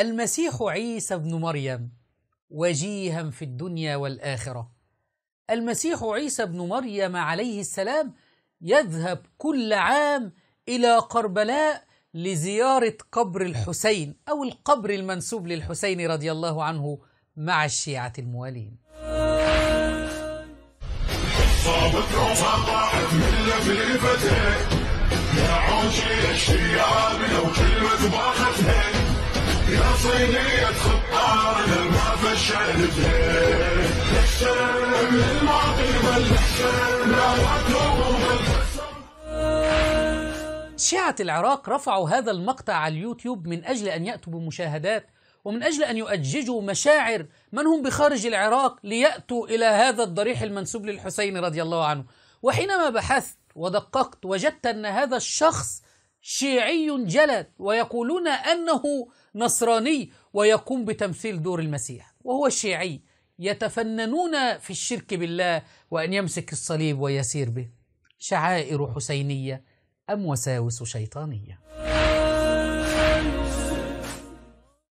المسيح عيسى ابن مريم وجيها في الدنيا والآخرة. المسيح عيسى ابن مريم عليه السلام يذهب كل عام إلى كربلاء لزيارة قبر الحسين أو القبر المنسوب للحسين رضي الله عنه مع الشيعة الموالين. صابت وطلعت من لفيفتين يا عوشي الشياب لو كلمة باختين يا صينية خطار ما فشلتين السلام للماضي والحسين لا وتوب شيعة العراق رفعوا هذا المقطع على اليوتيوب من أجل أن يأتوا بمشاهدات ومن أجل أن يؤججوا مشاعر من هم بخارج العراق ليأتوا إلى هذا الضريح المنسوب للحسين رضي الله عنه. وحينما بحثت ودققت وجدت أن هذا الشخص شيعي جلد، ويقولون أنه نصراني ويقوم بتمثيل دور المسيح، وهو شيعي يتفننون في الشرك بالله وأن يمسك الصليب ويسير به. شعائر حسينية أم وساوس شيطانية؟